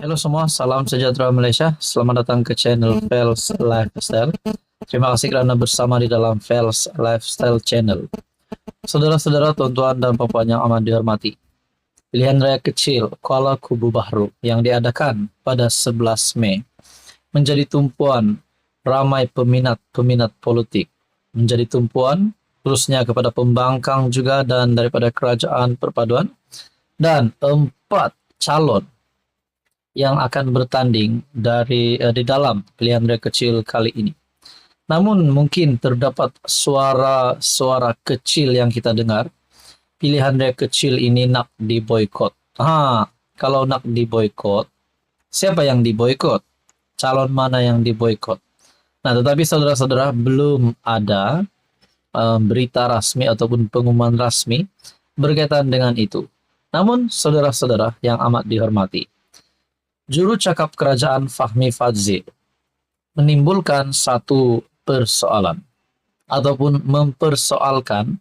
Halo semua, salam sejahtera Malaysia. Selamat datang ke channel Fels Lifestyle. Terima kasih kerana bersama di dalam Fels Lifestyle Channel. Saudara-saudara, tuan-tuan dan puan yang amat dihormati. Pilihan raya kecil Kuala Kubu Baharu yang diadakan pada 11 Mei menjadi tumpuan ramai peminat-peminat politik. Menjadi tumpuan terusnya kepada pembangkang juga dan daripada kerajaan perpaduan dan 4 calon yang akan bertanding di dalam pilihan raya kecil kali ini. Namun mungkin terdapat suara-suara kecil yang kita dengar, pilihan raya kecil ini nak diboikot. Kalau nak diboikot, siapa yang diboikot? Calon mana yang diboikot? Nah, tetapi saudara-saudara, belum ada berita rasmi ataupun pengumuman rasmi berkaitan dengan itu. Namun saudara-saudara yang amat dihormati, juru cakap kerajaan Fahmi Fadzil menimbulkan satu persoalan ataupun mempersoalkan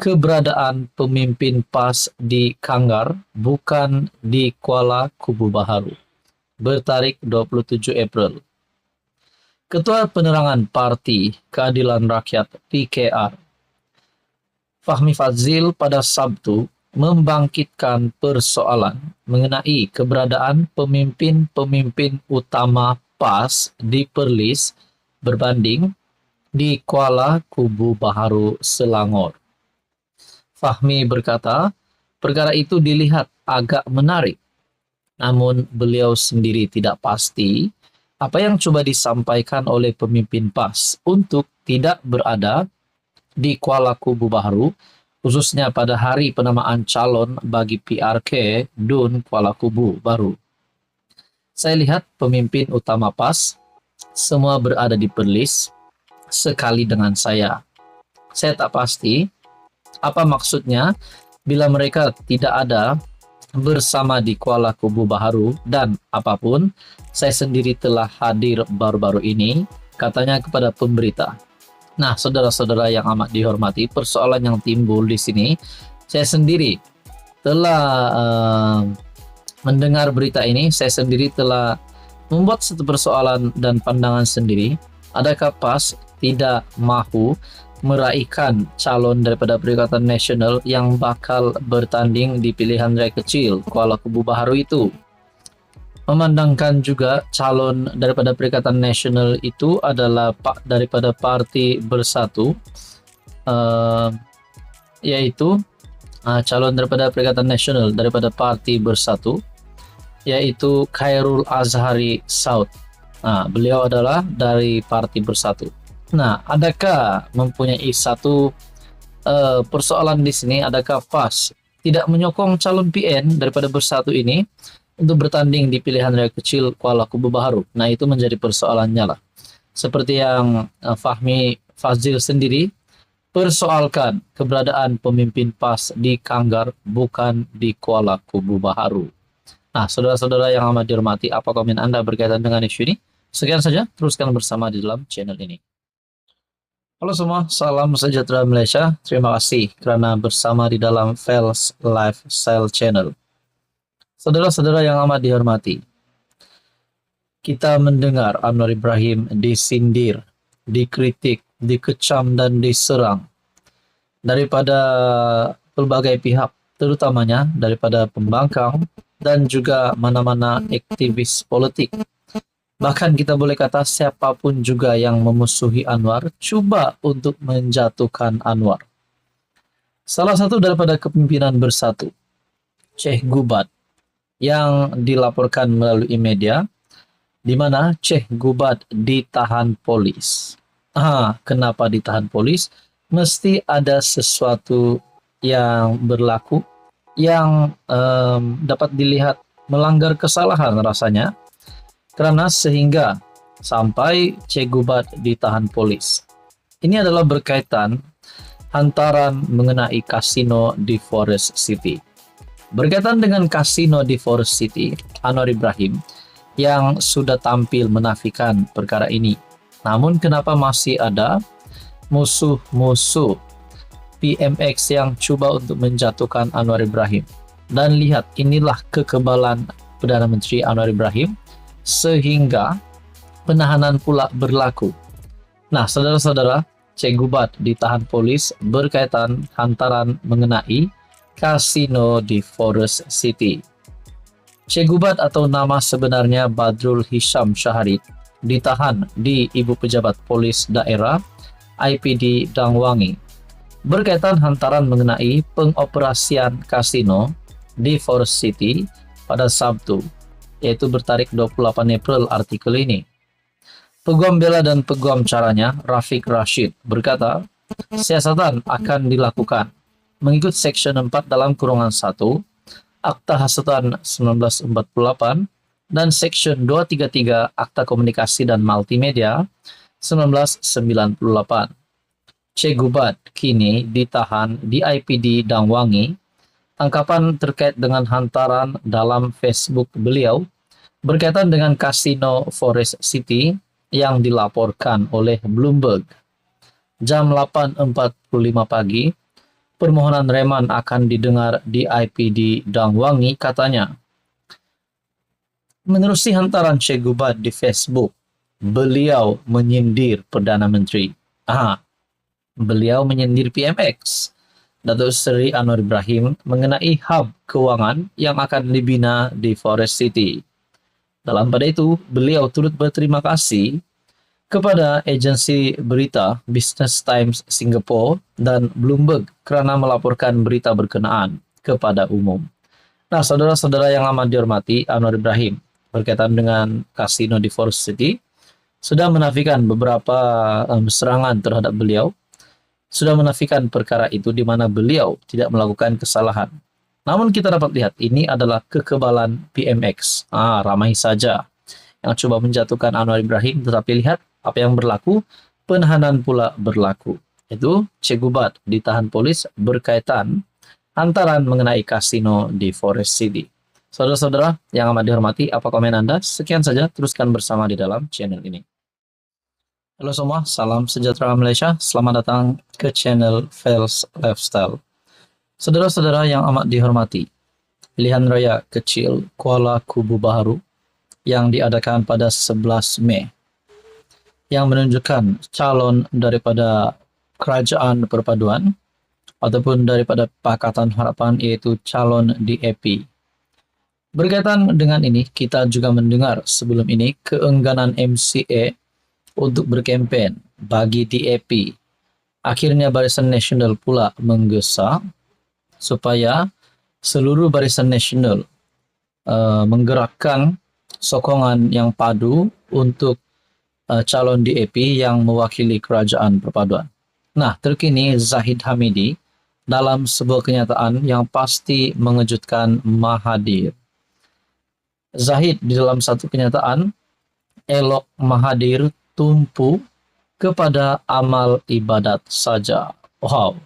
keberadaan pemimpin PAS di Kanggar bukan di Kuala Kubu Baharu bertarikh 27 April. Ketua Penerangan Parti Keadilan Rakyat PKR Fahmi Fadzil pada Sabtu membangkitkan persoalan mengenai keberadaan pemimpin-pemimpin utama PAS di Perlis berbanding di Kuala Kubu Baharu, Selangor. Fahmi berkata, perkara itu dilihat agak menarik, namun beliau sendiri tidak pasti apa yang cuba disampaikan oleh pemimpin PAS untuk tidak berada di Kuala Kubu Baharu, khususnya pada hari penamaan calon bagi PRK Dun Kuala Kubu Baru. Saya lihat pemimpin utama PAS semua berada di Perlis sekali dengan saya. Saya tak pasti apa maksudnya bila mereka tidak ada bersama di Kuala Kubu Baharu, dan apapun saya sendiri telah hadir baru-baru ini, katanya kepada pemberita. Nah, saudara-saudara yang amat dihormati, persoalan yang timbul di sini, saya sendiri telah mendengar berita ini, saya sendiri telah membuat satu persoalan dan pandangan sendiri. Adakah PAS tidak mahu meraihkan calon daripada Perikatan Nasional yang bakal bertanding di pilihan raya kecil Kuala Kubu Baharu itu? Memandangkan juga calon daripada Perikatan Nasional itu adalah daripada Parti Bersatu, yaitu calon daripada Perikatan Nasional daripada Parti Bersatu, yaitu Khairul Azhari Saud. Beliau adalah dari Parti Bersatu. Nah, adakah mempunyai satu persoalan di sini? Adakah PAS tidak menyokong calon PN daripada Bersatu ini untuk bertanding di pilihan raya kecil Kuala Kubu Baharu? Nah, itu menjadi persoalannya lah. Seperti yang Fahmi Fadzil sendiri persoalkan keberadaan pemimpin PAS di Kanggar bukan di Kuala Kubu Baharu. Nah, saudara-saudara yang amat dihormati, apa komen Anda berkaitan dengan isu ini? Sekian saja, teruskan bersama di dalam channel ini. Halo semua, salam sejahtera Malaysia. Terima kasih kerana bersama di dalam Fels Lifestyle Channel. Saudara-saudara yang amat dihormati, kita mendengar Anwar Ibrahim disindir, dikritik, dikecam dan diserang daripada pelbagai pihak, terutamanya daripada pembangkang dan juga mana-mana aktivis politik. Bahkan kita boleh kata siapapun juga yang memusuhi Anwar cuba untuk menjatuhkan Anwar. Salah satu daripada kepimpinan Bersatu, Sheikh Gubat, yang dilaporkan melalui media, di mana Sheikh Gubat ditahan polis. Kenapa ditahan polis? Mesti ada sesuatu yang berlaku yang dapat dilihat melanggar kesalahan rasanya, kerana sehingga sampai Sheikh Gubat ditahan polis. Ini adalah berkaitan hantaran mengenai kasino di Forest City. Berkaitan dengan kasino di Forest City, Anwar Ibrahim yang sudah tampil menafikan perkara ini. Namun kenapa masih ada musuh-musuh PMX yang cuba untuk menjatuhkan Anwar Ibrahim? Dan lihat, inilah kekebalan Perdana Menteri Anwar Ibrahim sehingga penahanan pula berlaku. Nah, saudara-saudara, Che Gubat ditahan polis berkaitan hantaran mengenai kasino di Forest City. Che Gubat atau nama sebenarnya Badrul Hisham Syaharit ditahan di Ibu Pejabat Polis Daerah IPD Dangwangi berkaitan hantaran mengenai pengoperasian kasino di Forest City pada Sabtu, yaitu bertarik 28 April artikel ini. Peguam bela dan peguam caranya, Rafiq Rashid, berkata, siasatan akan dilakukan mengikut Section 4 dalam kurungan 1, Akta Hasutan 1948, dan Section 233 Akta Komunikasi dan Multimedia 1998. Che Gubat kini ditahan di IPD Dangwangi. Tangkapan terkait dengan hantaran dalam Facebook beliau berkaitan dengan kasino Forest City yang dilaporkan oleh Bloomberg. Jam 8.45 pagi, permohonan reman akan didengar di IPD Dangwangi, katanya. Menerusi hantaran Che Gubat di Facebook, beliau menyindir Perdana Menteri. Beliau menyindir PMX, Datuk Seri Anwar Ibrahim, mengenai hub keuangan yang akan dibina di Forest City. Dalam pada itu, beliau turut berterima kasih kepada agensi berita Business Times Singapore dan Bloomberg kerana melaporkan berita berkenaan kepada umum. Nah, saudara-saudara yang amat dihormati, Anwar Ibrahim berkaitan dengan kasino di Forest City sudah menafikan beberapa serangan terhadap beliau, sudah menafikan perkara itu di mana beliau tidak melakukan kesalahan. Namun kita dapat lihat ini adalah kekebalan PMX. Ramai saja yang coba menjatuhkan Anwar Ibrahim, tetapi lihat apa yang berlaku, penahanan pula berlaku. Itu Che Gubat ditahan polis berkaitan hantaran mengenai kasino di Forest City. Saudara-saudara yang amat dihormati, apa komen Anda? Sekian saja, teruskan bersama di dalam channel ini. Halo semua, salam sejahtera Malaysia. Selamat datang ke channel Fels Lifestyle. Saudara-saudara yang amat dihormati, pilihan raya kecil Kuala Kubu Baharu yang diadakan pada 11 Mei yang menunjukkan calon daripada Kerajaan Perpaduan ataupun daripada Pakatan Harapan, iaitu calon DAP. Berkaitan dengan ini, kita juga mendengar sebelum ini keengganan MCA untuk berkempen bagi DAP. Akhirnya Barisan Nasional pula menggesa supaya seluruh Barisan Nasional menggerakkan sokongan yang padu untuk calon DAP yang mewakili Kerajaan Perpaduan. Nah, terkini Zahid Hamidi dalam sebuah kenyataan yang pasti mengejutkan Mahathir. Zahid di dalam satu kenyataan elok Mahathir tumpu kepada amal ibadat saja. Wow.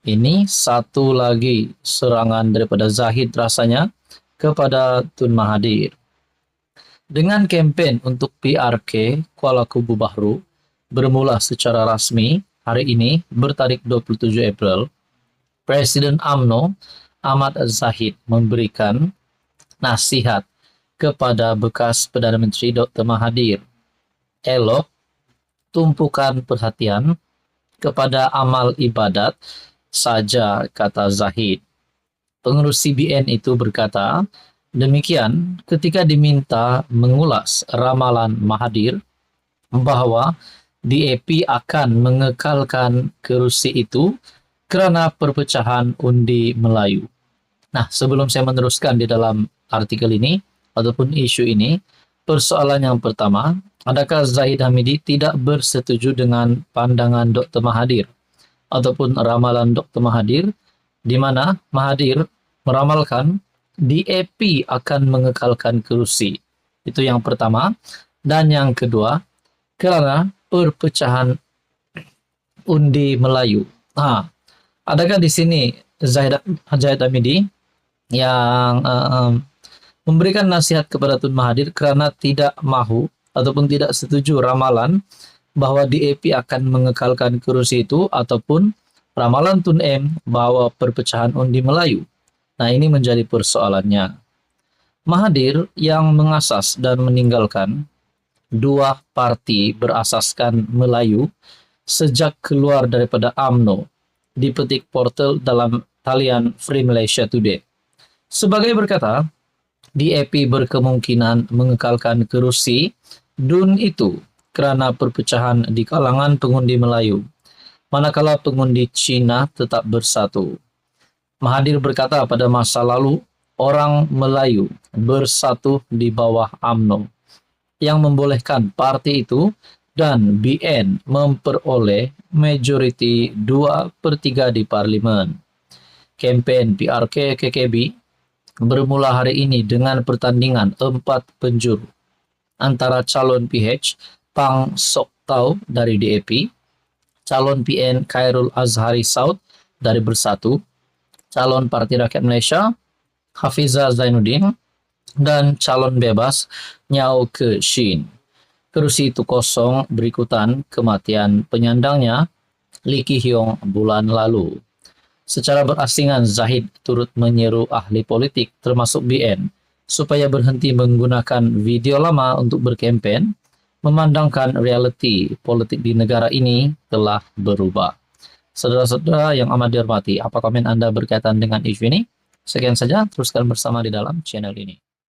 Ini satu lagi serangan daripada Zahid rasanya kepada Tun Mahathir. Dengan kempen untuk PRK Kuala Kubu Baharu bermula secara rasmi hari ini bertarikh 27 April, Presiden UMNO Ahmad Zahid memberikan nasihat kepada bekas Perdana Menteri Dr. Mahathir. Elok tumpukan perhatian kepada amal ibadat saja, kata Zahid. Pengurus CBN itu berkata demikian ketika diminta mengulas ramalan Mahathir bahawa DAP akan mengekalkan kerusi itu kerana perpecahan undi Melayu. Nah, sebelum saya meneruskan di dalam artikel ini ataupun isu ini, persoalan yang pertama, adakah Zahid Hamidi tidak bersetuju dengan pandangan Dr. Mahathir ataupun ramalan Dr. Mahathir, di mana Mahathir meramalkan DAP akan mengekalkan kerusi. Itu yang pertama. Dan yang kedua, kerana perpecahan undi Melayu. Adakah di sini Zahid Hamidi yang memberikan nasihat kepada Tun Mahathir kerana tidak mahu ataupun tidak setuju ramalan bahawa DAP akan mengekalkan kerusi itu, ataupun ramalan Tun M bahawa perpecahan undi Melayu? Nah, ini menjadi persoalannya. Mahathir yang mengasas dan meninggalkan dua parti berasaskan Melayu sejak keluar daripada UMNO, dipetik portal dalam talian Free Malaysia Today. Sebagai berkata, DAP berkemungkinan mengekalkan kerusi DUN itu kerana perpecahan di kalangan pengundi Melayu, manakala pengundi Cina tetap bersatu. Mahathir berkata pada masa lalu, orang Melayu bersatu di bawah UMNO, yang membolehkan parti itu dan BN memperoleh majoriti 2/3 di parlimen. Kempen PRK-KKB bermula hari ini dengan pertandingan 4 penjuru antara calon PH Pang Sok Tau dari DAP, calon PN Khairul Azhari Saud dari Bersatu, calon Parti Rakyat Malaysia Hafizah Zainuddin, dan calon bebas Nyao Ke Shin. Kerusi itu kosong berikutan kematian penyandangnya Lee Ki Hyong bulan lalu. Secara berasingan, Zahid turut menyeru ahli politik termasuk BN supaya berhenti menggunakan video lama untuk berkempen, memandangkan realiti politik di negara ini telah berubah. Saudara-saudara yang amat dihormati, apa komen Anda berkaitan dengan isu ini? Sekian saja, teruskan bersama di dalam channel ini.